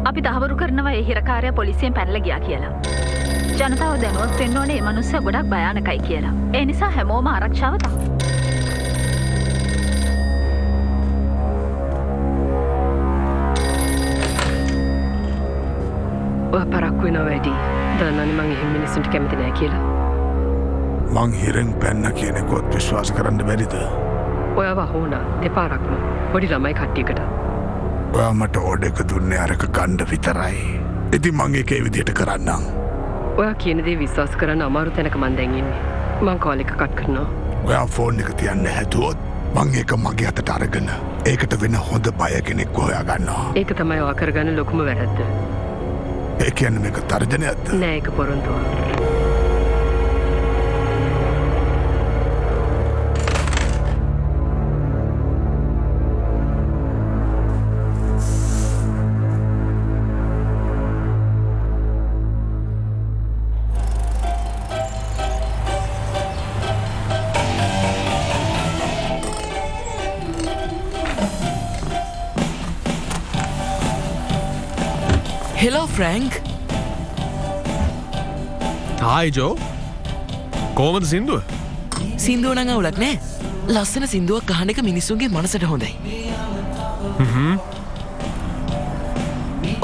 අපි දහවුරු කරනවා ඒ හිරකාරයා පොලිසියෙන් පැනලා ගියා කියලා. ජනතාව දැනුවත් වෙන්න ඕනේ මේ මිනිස්සු ගොඩක් භයානකයි කියලා. ඒ නිසා හැමෝම ආරක්ෂාව තමයි. ඔය පරක්කු වෙනවා වැඩි. දන්නවනේ මං එහෙම මිනිස්සුන්ට කැමති නෑ කියලා. මං හිරෙන් පැන්න කියනෙකොත් විශ්වාස කරන්න බැරිද? ඔයා වහුණා දෙපාරක්ම පොඩි ළමයි කට්ටියකට. ඔයා මට ඕඩර් එක දුන්නේ අරක ගන්න විතරයි. ඉතින් මං ඒක ඒ විදිහට කරන්නම්. ඔයා කියන දේ විශ්වාස කරන්න අමාරු තැනක මං දැන් ඉන්නේ. මං කෝල් එක කට් කරනවා. ඔයා ෆෝන් එක තියන්න හැදුවොත් මං ඒක මගේ අතට අරගෙන ඒකට වෙන හොඳ බය කෙනෙක් හොයා ගන්නවා. ඒක තමයි ඔයා කරගන්න ලොකුම වැරද්ද. ඒ කියන්නේ මේක තර්ජනයක්ද? නෑ ඒක පොරොන්දුවක්. Hello, Frank. Hi, Joe. කොහොමද සින්දුව? සින්දුව නම් අවුලක් නෑ. ලස්සන සින්දුවක් අහන එක මිනිස්සුන්ගේ මනසට හොඳයි.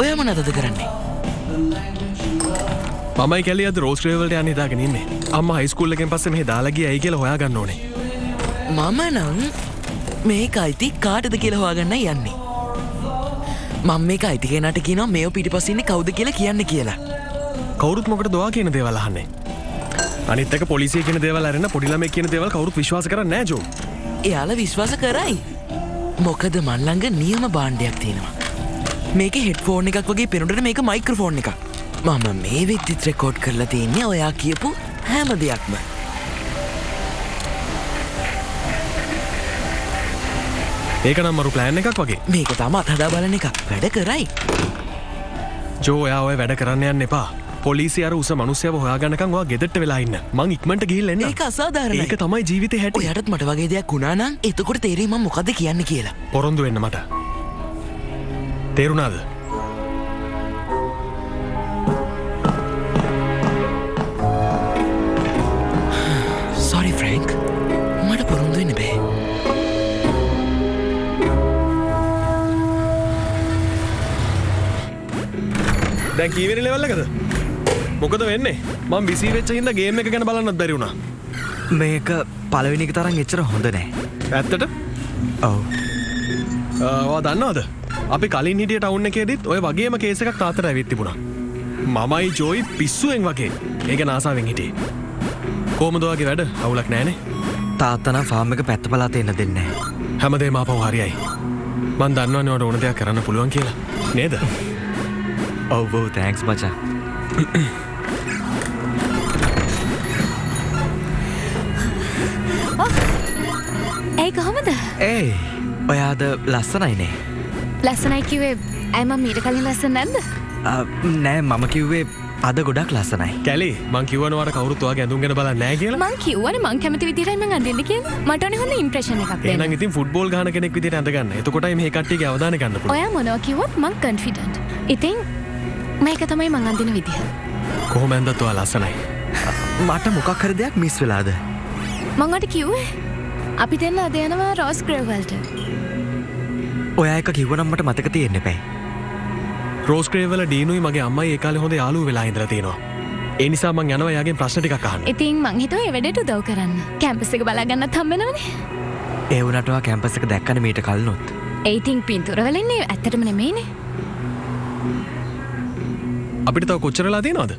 ඔයා මොනවද කරන්නේ? මමයි කැලේ අද රෝස් ට්‍රේවල්ට යන්න හිතාගෙන ඉන්නේ. අම්මා හයි ස්කූල් එකෙන් පස්සේ මෙහෙ දාලා ගියා ඇයි කියලා හොයාගන්න ඕනේ. මම නම් මේක අයිති කාටද කියලා හොයාගන්නයි යන්නේ. මම මේක අයිති කෙනාට කියනවා මේව පිටිපස්සේ ඉන්නේ කවුද කියලා කියන්න කියලා. කවුරුත් මොකටද ඔයා කියන දේවල් අහන්නේ? අනිත් එක පොලිසිය කියන දේවල් අරගෙන පොඩි ළමයි කියන දේවල් කවුරුත් විශ්වාස කරන්නේ නැහැ ජෝ. එයාලා විශ්වාස කරයි. මොකද මන් ළඟ නියම භාණ්ඩයක් තියෙනවා. මේකේ හෙඩ්ෆෝන් එකක් වගේ පෙනුනට මේක මයික්‍රොෆෝන් එකක්. මම මේ වෙද්දිත් රෙකෝඩ් කරලා තියෙන්නේ ඔයා කියපු හැම දෙයක්ම. ඒක නම් මරු ප්ලෑන් එකක් වගේ. මේක තමයි අතහදා බලන එක. වැඩ කරයි. ජෝ ඔයා ඔය වැඩ කරන්න යන්න එපා. පොලිසිය අර උස මිනිස්සයව හොයාගන්නකම් ඔයා ගෙදරට වෙලා ඉන්න. මං ඉක්මනට ගිහිල්ලා එන්න. ඒක අසාධාරණයි. ඒක තමයි ජීවිතේ හැටි. ඔයාටත් මට වගේ දෙයක් වුණා නම් එතකොට තේරෙයි මම මොකද්ද කියන්නේ කියලා. පොරොන්දු වෙන්න මට. තේරුණාද? Sorry Frank. මට පොරොන්දු වෙන්න බෑ. දැන් කීවෙනි ලෙවල් එකද? මොකද වෙන්නේ? මම බිසි වෙච්ච හින්දා ගේම් එක ගැන බලන්නත් බැරි වුණා. මේක පළවෙනි එක තරම් එච්චර හොඳ නෑ. ඇත්තට? ඔව්. ඔයා දන්නවද? අපි කලින් හිටිය ටවුන් එකේදීත් ඔය වගේම කේස් එකක් තාත්තට ඇවිත් තිබුණා. මමයි ජෝයි පිස්සුවෙන් වගේ. ඒක නාසාවෙන් හිටියේ. කොහමද ඔයාගේ වැඩ? අවුලක් නෑනේ. තාත්තා නම් ෆාම් එක පැත්ත බලා තේන්න දෙන්නේ නෑ. හැමදේම ආපහු හරියයි. මං දන්නවනේ ඔයාලට ඕන දෙයක් කරන්න පුළුවන් කියලා. නේද? ඔව් ඔව් තෑන්ක්ස් මචං. ඇයි කොහමද? ඒයි ඔයාද ලස්සනයිනේ. ලස්සනයි කිව්වේ ඇයි මම මීට කලින් ලස්සන නැද්ද? නෑ මම කිව්වේ අද ගොඩක් ලස්සනයි. කැලේ මං කිව්වනේ ඔයාට කවුරුත් ඔයාගේ ඇඳුම් ගැන බලන්නේ නැහැ කියලා. මං කිව්වනේ මං කැමති විදිහටයි මං අඳින්න කියලා. මට ඕනේ හොඳ ඉම්ප්‍රෙෂන් එකක් දෙන්න. එහෙනම් ඉතින් ෆුට්බෝල් ගහන කෙනෙක් විදිහට ඇඳ ගන්න. එතකොටයි මේ කට්ටියගේ අවධානය ගන්න පුළුවන්. ඔයා මොනවා කිව්වොත් මං කන්ෆිඩන්ට්. ඉතින් මේක තමයි මං අඳින විදිහ. කොහොම ඇඳත් ඔයා ලස්සනයි. මට මොකක් හරි දෙයක් මිස් වෙලාද? මං ඔයාට කිව්වේ අපි දෙන්න අද යනවා රෝස් ග්‍රේව් වලට. ඔයා එක කිව්වනම් මට මතක තියෙන්න බෑ. රෝස් ග්‍රේව් වල ඩීනුයි මගේ අම්මයි ඒ කාලේ හොඳ යාළුවෝ වෙලා ඉඳලා තියෙනවා. ඒ නිසා මං යනවා එයාගෙන් ප්‍රශ්න ටිකක් අහන්න. ඉතින් මං හිතුවා ඒ වැඩේට උදව් කරන්න. කැම්පස් එක බලා ගන්නත් හම්බෙනවනේ. ඒ වුණාට ඔයා කැම්පස් එක දැක්කනේ මීට කලිනුත්. ඒ ඉතින් පින්තූර වල ඉන්නේ ඇත්තටම නෙමෙයිනේ. අපිට තව කොච්චරලා තියෙනවද?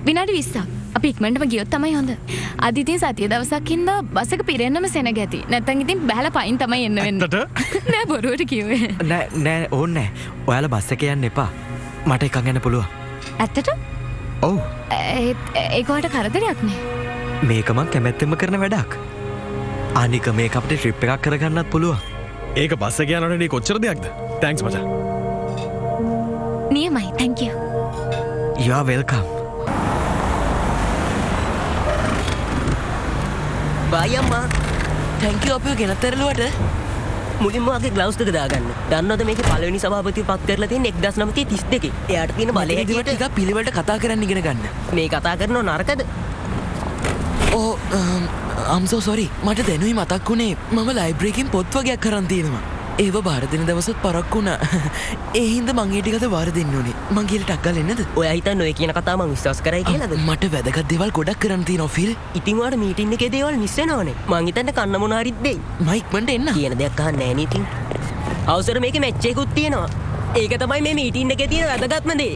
විනාඩි 20ක්. අපි ඉක්මනටම ගියොත් තමයි හොඳ. අද ඉතින් සතිය දවසක් හින්දා බස් එක පිරෙන්නම සෙනග ඇති. නැත්තම් ඉතින් බහැලා පයින් තමයි එන්න වෙන්නේ. ඇත්තට? නෑ බොරුවට කිව්වේ. නෑ ඕනේ නෑ. ඔයාලා බස් එකේ යන්න එපා. මට එකක් යන්න පුළුවන්. ඇත්තට? ඔව්. ඒක ඔයාලට කරදරයක් නේ. මේක මං කැමැත්තෙන්ම කරන වැඩක්. අනික මේක අපිට ට්‍රිප් එකක් කරගන්නත් පුළුවන්. ඒක බස් එක යනකොට කොච්චර දෙයක්ද? තෑන්ක්ස් මචං. නියමයි. thank you. You are welcome. බයි අම්මා. thank you අපිව ගෙනත් ඇරලුවට. මුලින්ම වගේ ග්ලව්ස් දෙක දාගන්න. දන්නවද මේකේ පළවෙනි සභාපතිව පත් කරලා තියෙන්නේ 1932. එයාට තියෙන බලය හැටියට ටිකක් පිළිවෙලට කතා කරන්න ඉගෙන ගන්න. මේ කතා කරනව නරකද? ඕ I'm so sorry. මට දැනුයි මතක් වුණේ මම ලයිබ්‍රරි එකෙන් පොත් වගේක් කරන් තියෙනවා. ඒව බාර දෙන දවසත් පරක්කු වුණා. ඒ හින්දා මං ඒ ටිකද බාර දෙන්න ඕනේ. මං කියලා ටක් ගාලා එන්නද? ඔයා හිතන්නේ ඔය කියන කතාව මම විශ්වාස කරයි කියලාද? මට වැදගත් දේවල් ගොඩක් කරන්න තියෙනවා ෆිල්. ඉතින් ඔයාලට මීටින් එකේ දේවල් මිස් වෙනවනේ. මං හිතන්නේ කන්න මොන හරිත් දෙයි. මම ඉක්මනට එන්න. කියන දෙයක් අහන්නේ නැහැ නේ ඉතින්. අවසර මේකේ මැච් එකකුත් තියෙනවා. ඒක තමයි මේ මීටින් එකේ තියෙන වැදගත්ම දේ.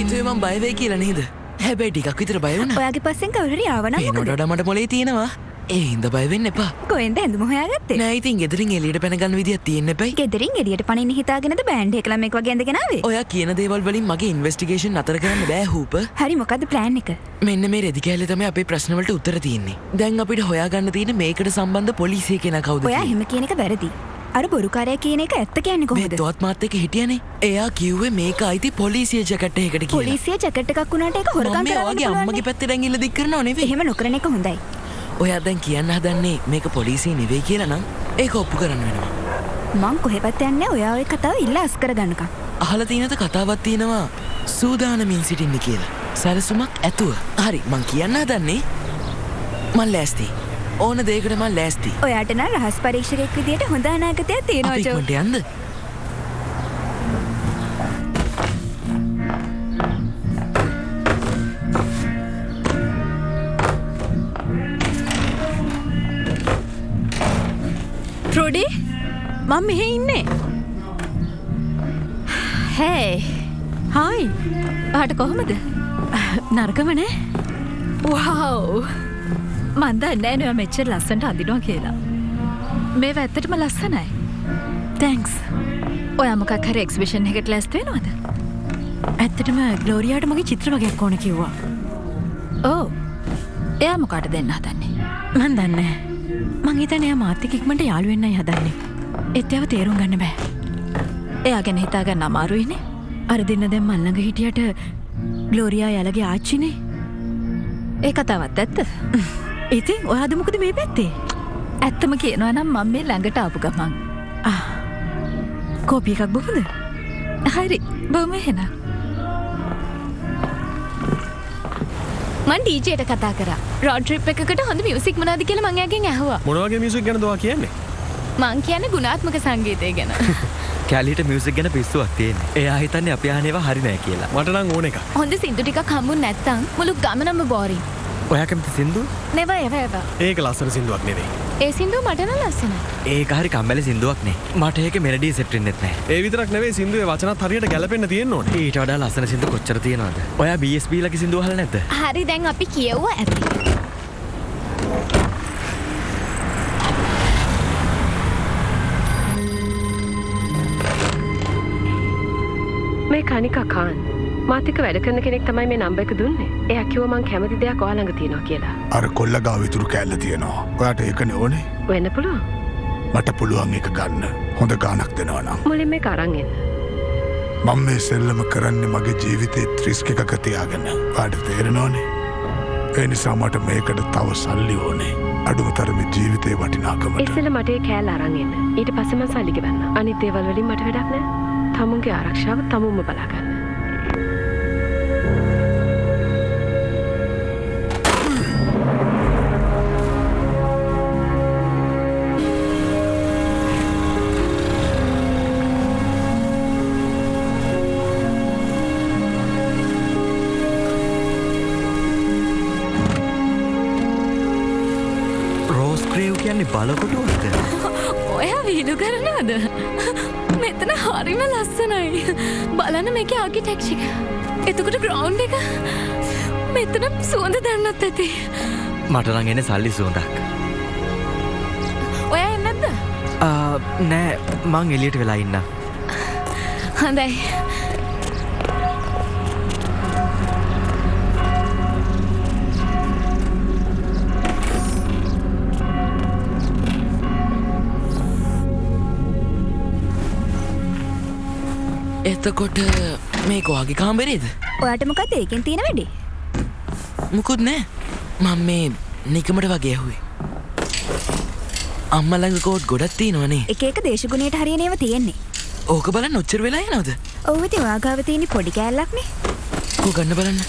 හිතුවේ මං බය වෙයි කියලා නේද? හැබැයි ටිකක් විතර බය වුණා. ඔයාගේ පස්සෙන් කවුරු හරි ආව නම් මොකද? ඒනට වඩා මට මොලේ තියෙනවා. ඒ හින්දා බය වෙන්න එපා. කොහෙන්ද ඇඳුම හොයාගත්තේ? නෑ ඉතින් ගෙදරින් එළියට පැන ගන්න විදියක් තියෙන්න එපයි. ගෙදරින් එළියට පනින්න හිතාගෙනද බෑන්ඩ් එකලා මේක වගේ ඇඳගෙන ආවේ? ඔයා කියන දේවල් වලින් මගේ ඉන්වෙස්ටිගේෂන් නතර කරන්න බෑ හූප. හරි මොකද්ද ප්ලෑන් එක? මෙන්න මේ රෙදි කෑල්ලේ තමයි අපේ ප්‍රශ්න වලට උත්තර තියෙන්නේ. දැන් අපිට හොයාගන්න තියෙන මේකට සම්බන්ධ පොලිසිය කෙනා කවුද? ඔයා එහෙම කියන එක වැරදි. අර බොරුකාරයා කියන එක ඇත්ත කියන්නේ කොහොමද? මේ තවත් මාත් එක්ක හිටියනේ. එයා කිව්වේ මේක අයිති පොලිසිය ජැකට් එකකට කියලා. පොලිසිය ජැකට් එකක් වුණාට ඒක හොරකම් කරන්න පුළුවන්. මම ඔයාගේ අම්මගේ පැත්තේ දැන් ඉල්ල දික් කරනව නෙවෙයි. එහෙම නොකරන එක හොඳයි. ඔයා දැන් කියන්න හදන්නේ මේක පොලිසිය නෙවෙයි කියලා නම් ඒක ඔප්පු කරන්න වෙනවා. මං කොහෙවත් යන්නේ ඔයා ওই කතාව ඉල්ල අස් කරගන්නකම්. අහලා තියෙනද කතාවක් තියෙනවා සූදානමින් සිටින්න කියලා. සැලසුමක් ඇතුව. හරි මං කියන්න හදන්නේ මං ලෑස්ති. ඕන දෙයකට මං ලෑස්ති. ඔයාට නම් රහස් පරීක්ෂකෙක් විදියට හොඳ අනාගතයක් තියෙනවා ජෝ. අපි ඉක්මනට යන්න. ට්‍රොඩි මම මෙහෙ ඉන්නේ. හේ. හායි. ආට කොහමද? නරකම නෑ. වව්. මන් දන්නේ නෑ මෙච්චර ලස්සනට අඳිනවා කියලා. මේව ඇත්තටම ලස්සනයි. තැන්ක්ස්. ඔයා මොකක් හරි එක්සිබිෂන් එකකට ලෑස්ති වෙනවද? ඇත්තටම ග්ලෝරියාට මගේ චිත්‍ර වගේක් ඕන කිව්වා. ඔව්. එයා මොකටද දෙන්න හදන්නේ? මන් දන්නේ නෑ. මං හිතන්නේ එයා මාත් එක්ක ඉක්මනට යාළු වෙන්නයි හදන්නේ. ඒත් ඒව තේරුම් ගන්න බෑ. එයා ගැන හිතා ගන්න අමාරුයිනේ. අර දෙන්න දැන් මන් ළඟ හිටියට ග්ලෝරියා යාළගේ ආච්චිනේ. ඒ කතාවත් ඇත්ත. ඉතින් ඔයාද මොකද මේ පැත්තේ? ඇත්තම කියනවා නම් මම මේ ළඟට ආපු ගමන්. කෝපි එකක් බොමුද? හරි. බොමු එහෙනම්. මං ඩීජේට කතා කරා. රෝඩ් ට්‍රිප් එකකට හොඳ මියුසික් මොනවද කියලා මං එයාගෙන් ඇහුවා. මොන වගේ මියුසික් ගැනද ඔයා කියන්නේ? මං කියන්නේ ගුණාත්මක සංගීතය ගැන. කැලිට මියුසික් ගැන පිස්සුවක් තියෙන්නේ. එයා හිතන්නේ අපි අහන ඒවා හරි නෑ කියලා. මට නම් ඕන එකක්. හොඳ සින්දු ටිකක් හම්බුනේ නැත්තම් මුළු ගමනම බෝරින්. ඔයා කැමති සින්දු? නෙව එව. ඒක ලස්සන සින්දුවක් නෙවෙයි. ඒ සින්දුව මට නම් ලස්සනයි. ඒක හරි කම්මැලි සින්දුවක් නේ. මට ඒකේ මෙලඩිය සෙට් වෙන්නෙත් නෑ. ඒ විතරක් නෙවෙයි සින්දුවේ වචනත් හරියට ගැලපෙන්න තියෙන්න ඕනේ. ඊට වඩා ලස්සන සින්දු කොච්චර තියෙනවද? ඔයා BSB ලගේ සින්දුව අහලා නැද්ද? හරි දැන් අපි කියවුවා ඇති. මේ කනිකා කාන් මාත් එක්ක වැඩ කරන කෙනෙක් තමයි මේ නම්බර් එක දුන්නේ. එයා කිව්වා මං කැමති දෙයක් ඔයා ළඟ තියෙනවා කියලා. අර කොල්ල ගාව ඉතුරු කෑල්ල තියෙනවා. ඔයාට ඒකනේ ඕනේ? වෙන්න පුළුවන්. මට පුළුවන් ඒක ගන්න. හොඳ ගාණක් දෙනවා නම්. මුලින් මේක අරන් එන්න. මම මේ සෙල්ලම කරන්නේ මගේ ජීවිතේ රිස්ක් එකක තියාගෙන. ඔයාට තේරෙනවනේ? ඒ නිසා මට මේකට තව සල්ලි ඕනේ. අඩුම තරමේ ජීවිතේ වටිනාකමට. ඉස්සෙල්ලා මට ඒ කෑල්ල අරන් එන්න. ඊට පස්සේ මං සල්ලි ගෙවන්න. අනිත් දේවල් වලින් මට වැඩක් නෑ. තමුන්ගේ ආරක්ෂාව තමුන්ම බලා ගන්න. රෝස් ක්‍රේව් කියන්නේ බලකොටුවක්ද? ඔයා වීඩියෝ කරනවද? මෙතන හරිම ලස්සනයි. බලන්න මේකේ ආකිටෙක්චර් එක. එතකොට ග්‍රවුන්ඩ් එක. මෙතන සුවඳ දැනනත් ඇති. මට නම් එන්නේ සල්ලි සුවඳක්. ඔයා එන්නේ නැද්ද? නෑ මං එළියට වෙලා ඉන්නම්. හොඳයි. එතකොට මේක ඔයාගේ කාමරේද? ඔයාට මොකක්ද ඒකෙන් තියෙන වැඩි? මුකුත් නෑ. මම මේ නිකමට වගේ ඇහුවේ. අම්මා ළඟ කෝට් ගොඩක් තියෙනවනේ. එක එක දේශගුණයට හරියන ඒවා තියෙන්නේ. ඕක බලන්න ඔච්චර වෙලා යනවද? ඔව් ඉතින් ඔයා ගාව තියෙන පොඩි කෑල්ලක් නේ. කෝ ගන්න බලන්න.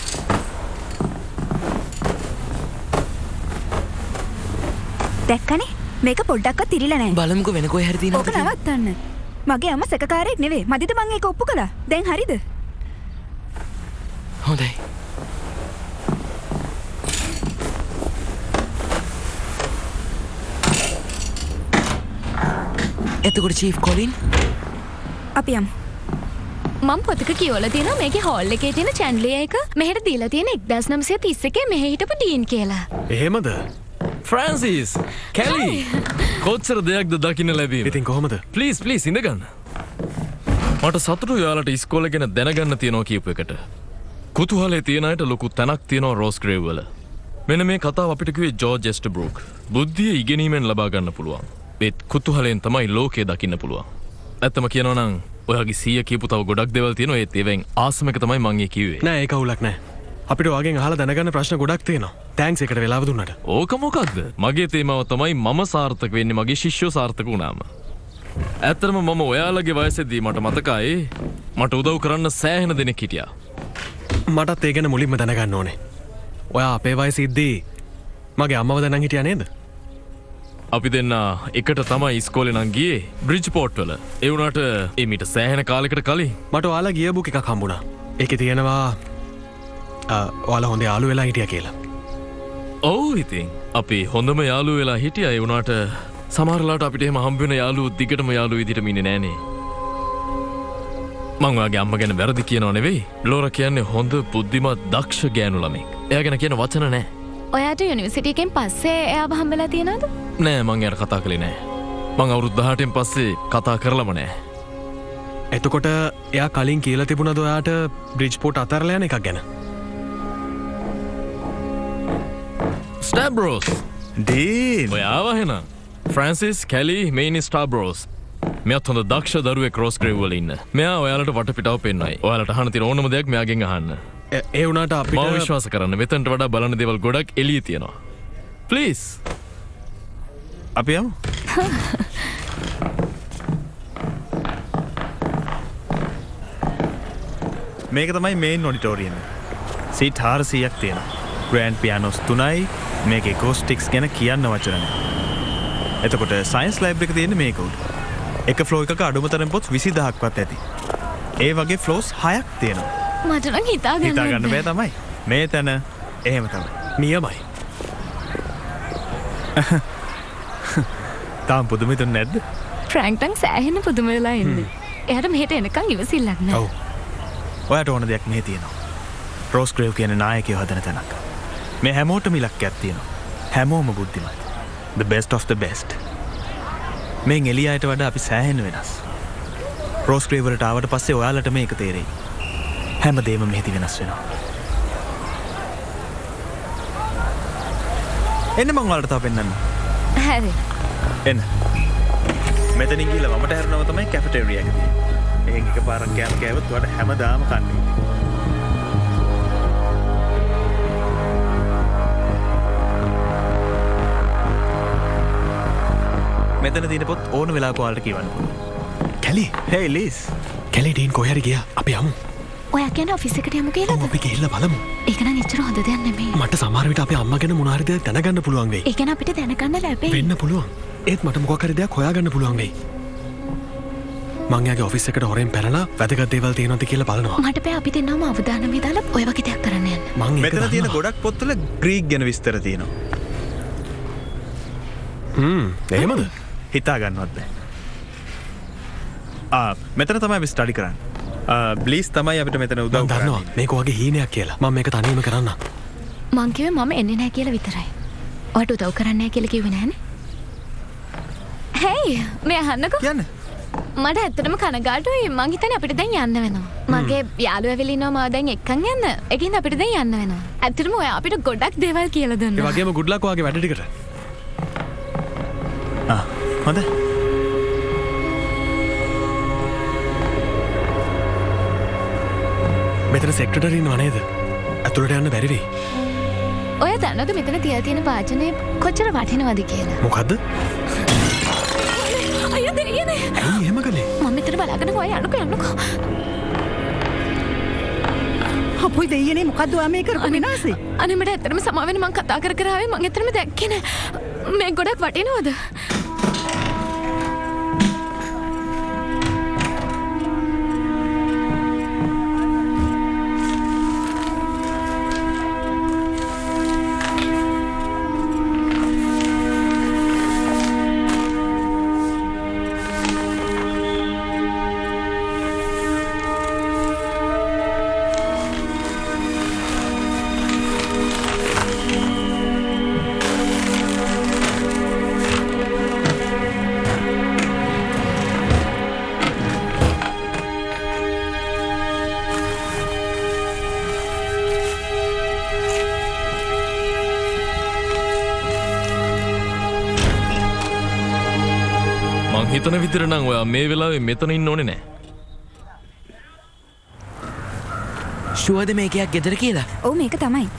දැක්කනේ? මේක පොඩ්ඩක්වත් ඉරිලා නැහැ. බලමුකෝ වෙන කොහේ හරි තියෙනවද? ඕක නවත්තන්න. මගේ අම්මා සැකකාරයෙක් නෙවෙයි. මදිද මං ඒක ඔප්පු කළා. දැන් හරිද? හොඳයි. එතකොට චීෆ් කොලින් අපි යමු. මම පොතක කියවලා තියෙනවා මේකේ හෝල් එකේ තියෙන චැන්ඩලිය එක මෙහෙට දීලා තියෙන 1931 මෙහෙ හිටපු ඩීන් කියලා. එහෙමද? ෆ්‍රැන්සිස් කැලි කොච්චර දෙයක්ද දකින්න ලැබීම. ඉතින් කොහොමද? ප්ලීස් ඉඳගන්න. මට සතුටු යාලට ඉස්කෝලේ ගැන දැනගන්න තියෙනවා කියපු එකට. කුතුහලයේ තියෙන අයට ලොකු තැනක් තියෙනවා රෝස්ග්‍රේව් වල. මෙන්න මේ කතාව අපිට කිව්වේ ජෝර්ජ් එස්ටබ්‍රූක්. බුද්ධිය ඉගෙනීමෙන් ලබා ගන්න පුළුවන්. ඒත් කුතුහලයෙන් තමයි ලෝකය දකින්න පුළුවන්. ඇත්තම කියනවා නම් ඔයාගේ සීය කියපු තව ගොඩක් දේවල් තියෙනවා. ඒත් ඒවෙන් ආසම එක තමයි මම කිව්වේ. නෑ ඒක අවුලක් නෑ. අපිට ඔයාගෙන් අහලා දැනගන්න ප්‍රශ්න ගොඩක් තියෙනවා. තෑන්ක්ස් එකට වෙලාව දුන්නට. ඕක මොකක්ද? මගේ තේමාව තමයි මම සාර්ථක වෙන්නේ මගේ ශිෂ්‍යෝ සාර්ථක වුණාම. ඇත්තටම මම ඔයාලගේ වයසේදී මට මතකයි මට උදව් කරන්න සෑහෙන දෙනෙක් හිටියා. මටත් ඒ ගැන මුලින්ම දැනගන්න ඕනේ. ඔයා අපේ වයසේ ඉද්දී මගේ අම්මව දැනන් හිටියා නේද? අපි දෙන්න එකට තමයි ඉස්කෝලේ නම් ගියේ බ්‍රිජ්පෝර්ට් වල. ඒ වුණාට ඒ මීට සෑහෙන කාලයකට කලින් මට ඔයාලා ගිය බුක් එකක් හම්බුණා. ඒකේ තියෙනවා ඔයාලා හොඳ යාළුවෝ වෙලා හිටියා කියලා. ඔව් ඉතින් අපි හොඳම යාළුවෝ වෙලා හිටියා. ඒ වුණාට සමහරලාට අපිට එහෙම හම්බ වෙන යාළුවෝ දිගටම යාළුවෝ විදිහටම ඉන්නේ නෑනේ. මං ඔයාගේ අම්මා ගැන වැරදි කියනව නෙවෙයි. ලෝරා කියන්නේ හොඳ බුද්ධිමත් දක්ෂ ගෑනු ළමෙක්. එයා ගැන කියන වචන නෑ. ඔයාට යුනිවර්සිටි එකෙන් පස්සේ එයාව හම්බෙලා තියෙනවද? නෑ මං එයාට කතා කළේ නෑ. මං අවුරුදු 18න් පස්සේ කතා කරලම නෑ. එතකොට එයා කලින් කියලා තිබුණද ඔයාට බ්‍රිජ්පෝර්ට් අතරලා යන එකක් ගැන? ස්ටැබ්‍රෝස් ඩීන් ඔය ආවා එහෙනම්. ෆ්‍රැන්සිස් කැලි මේනි ස්ටාබ්‍රෝස්. මෙයාත් හොඳ දක්ෂ දරුවෙක් රෝස්ග්‍රේව් වල ඉන්න. මෙයා ඔයාලට වටපිටාව පෙන්නයි. ඔයාලට අහන්න තියෙන ඕනම දෙයක් මෙයාගෙන් අහන්න. ඒ වුණාට අපිට මම විශ්වාස කරන්න මෙතනට වඩා බලන්න දේවල් ගොඩක් එළියේ තියෙනවා. ප්ලීස්. අපි යමු. මේක තමයි මේන් ඔඩිටෝරියම. සීට් 400ක් තියෙනවා. ග්‍රෑන්ඩ් පියානෝස් 3යි. මේකේ කොස්ටික්ස් ගැන කියන්න වචන නැහැ. එතකොට සයන්ස් ලැබ් එක තියෙන්නේ මේක උඩ. එක ෆ්ලෝ එකක අඩුම තරම් පොත් 20000ක්වත් ඇති. ඒ වගේ ෆ්ලෝස් 6ක් තියෙනවා. මට නම් හිතා ගන්න බෑ තමයි. මේ තැන එහෙම තමයි. නියමයි. තාම පුදුම හිතුන්නේ නැද්ද? ෆ්‍රැන්ක් නම් සෑහෙන පුදුම වෙලා ඉන්නේ. එයාට මෙහෙට එනකන් ඉවසිල්ලක් නැහැ. ඔව්. ඔයාට ඕන දෙයක් මෙහෙ තියෙනවා. රෝස්ග්‍රේව් කියන නායකයව හදන තැනක්. මේ හැමෝටම ඉලක්කයක් තියෙනවා. හැමෝම බුද්ධිමත්. The best of the best. මෙන් එළියට වඩා අපි සෑහෙන වෙනස්. රෝස්ග්‍රේව් වලට ආවට පස්සේ ඔයාලට මේක තේරෙයි. හැමදේම මෙහෙදි වෙනස් වෙනවා. එන්න මං ඔයාලට තව පෙන්නන්න. හරි. එන්න. මෙතනින් ගිහලා වමට හැරෙනවා තමයි කැෆෙටේරියා එක තියෙන්නේ. එහෙන් එකපාරක් කෑම කෑවොත් ඔයාලට හැමදාම කන්නේ. මෙතන තියෙන පොත් ඕන වෙලාවක ඔයාලට කියවන්න පුළුවන්. කැලි. Hey Liz. කැලි ඩීන් කොහේ හරි ගියා. අපි යමු. ඔයා කියන්නේ ඔෆිස් එකට යමු කියලාද? අපි ගිහිල්ලා බලමු. ඒක නම් එච්චර හොඳ දෙයක් නෙමෙයි. මට සමහර විට අපේ අම්මා ගැන මොන හරි දෙයක් දැනගන්න පුළුවන් වෙයි. ඒ කියන්නේ අපිට දැනගන්න ලැබෙයි. වෙන්න පුළුවන්. ඒත් මට මොකක් හරි දෙයක් හොයාගන්න පුළුවන් වෙයි. මං යාගේ ඔෆිස් එකට හොරෙන් පැනලා වැදගත් දේවල් තියෙනවද කියලා බලනවා. මට බෑ අපි දෙන්නම අවධානය දාලා ඔය වගේ දෙයක් කරන්න යන්න. මං ඒක මෙතන තියෙන ගොඩක් පොත්වල ග්‍රීක් ගැන විස්තර තියෙනවා. එහෙමද? හිතා ගන්නවත් බෑ. මෙතන තමයි අපි ස්ටඩි කරන්නේ. බ්ලීස් තමයි අපිට මෙතන උදව් කරන්නේ. දන්නවා මේක වගේ හීනයක් කියලා. මම මේක තනියම කරන්න. මං කිව්වේ මම එන්නේ නැහැ කියලා විතරයි. ඔයාට උදව් කරන්න නැහැ කියලා කිව්වේ නෑනේ. හේයි මේ අහන්නකෝ. කියන්න. මට ඇත්තටම කනගාටුයි. මං හිතන්නේ අපිට දැන් යන්න වෙනවා. මගේ යාළුවා ඇවිල්ලා ඉන්නවා මාව දැන් එක්කන් යන්න. ඒකින්ද අපිට දැන් යන්න වෙනවා. ඇත්තටම ඔයා අපිට ගොඩක් දේවල් කියලා ඒ දුන්නා. වගේම good luck ඔයාගේ වැඩ ටිකට. හොඳයි. මෙතන සෙක්‍රටරි ඉන්නව නේද? ඇතුළට යන්න බැරි වෙයි. ඔය දන්නවද මෙතන තියලා තියෙන වාචනේ කොච්චර වටිනවද කියලා? මොකද්ද? අයියෝ දෙයියනේ. ඇයි එහෙම කළේ? මම මෙතන බලාගෙන ඔය යන්නකෝ. අපොයි දෙයියනේ මොකද්ද ඔයා මේ කරපු විනාශේ? අනේ මට ඇත්තටම සමාව වෙන්න මං කතා කර ආවේ මං ඇත්තටම දැක්කේ නෑ. මේ ගොඩක් වටිනවද? හිතන විදිහට නම් ඔයා මේ වෙලාවේ මෙතන ඉන්න ඕනේ නෑ. ෂුවර්ද මේකයක් ගෙදර කියලා? ඔව් මේක තමයි.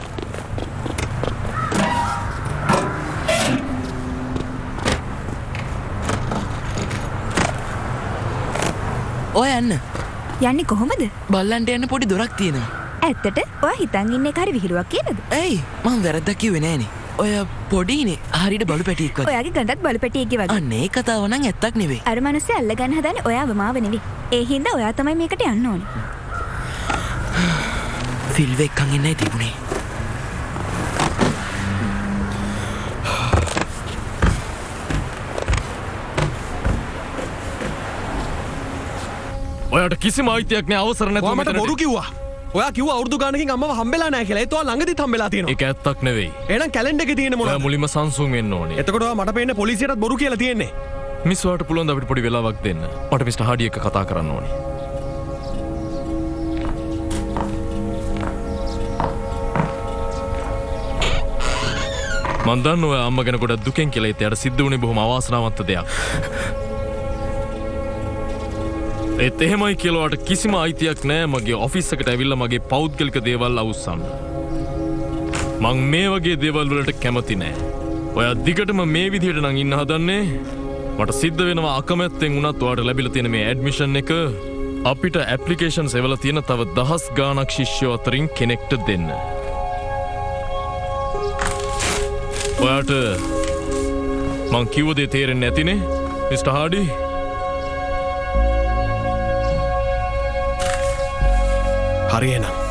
ඔය යන්න. යන්නේ කොහොමද? බල්ලන්ට යන්න පොඩි දොරක් තියෙනවා. ඇත්තට ඔයා හිතන් ඉන්නේ කාරි විහිළුවක් කියලාද? ඇයි? මම වැරද්දක් කිව්වේ නෑනේ. ඔය පොඩිනේ හරියට බලු පැටියෙක් වගේ. ඔයාගේ ගඳක් බලු පැටියෙක්ගේ වගේ. අනේ කතාව නම් ඇත්තක් නෙවෙයි. අර මිනිස්සේ අල්ලගන්න හදන්නේ ඔයාව මාව නෙවෙයි. ඒ හින්දා ඔයා තමයි මේකට යන්න ඕනේ. ෆිල්ව එක්කන් ඉන්නයි තිබුණේ. ඔයාට කිසිම අයිතියක් නෑ අවසර නැතුව මට බොරු කිව්වා. ඔයා කිව්වා අවුරුදු ගානකින් අම්මව හම්බෙලා නැහැ කියලා. ඒත් ඔයා ළඟදිත් හම්බෙලා තියෙනවා. ඒක ඇත්තක් නෙවෙයි. එහෙනම් කැලෙන්ඩර් එකේ තියෙන මොනවද? ඔයා මුලින්ම සංසුන් වෙන්න ඕනේ. එතකොට ඔයා මට පේන්නේ පොලිසියටත් බොරු කියලා තියෙන්නේ. මිස් ඔයාට පුළුවන් ද අපිට පොඩි වෙලාවක් දෙන්න? මට මිස්ටර් හාඩි එක්ක කතා කරන්න ඕනේ. මන් දන්න ඔයා අම්ම ගැන ගොඩක් දුකෙන් කියලා. ඒත් එයාට සිද්ධ වුණේ බොහොම අවාසනාවන්ත දෙයක්. ඒත් එහෙමයි කියලා ඔයාට කිසිම අයිතියක් නෑ මගේ ඔෆිස් එකට ඇවිල්ලා මගේ පෞද්ගලික දේවල් අවුස්සන්න. මං මේ වගේ දේවල් වලට කැමති නෑ. ඔයා දිගටම මේ විදිහට නම් ඉන්න හදන්නේ. මට සිද්ධ වෙනවා අකමැත්තෙන් වුණත් ඔයාට ලැබිලා තියෙන මේ ඇඩ්මිෂන් එක අපිට ඇප්ලිකේෂන්ස් එවලා තියෙන තව දහස් ගාණක් ශිෂ්‍යයෝ අතරින් කෙනෙක්ට දෙන්න. ඔයාට මං කිව්ව දේ තේරෙන්නේ නැතිනේ මිස්ටර් හාඩි? හරි එහෙනම්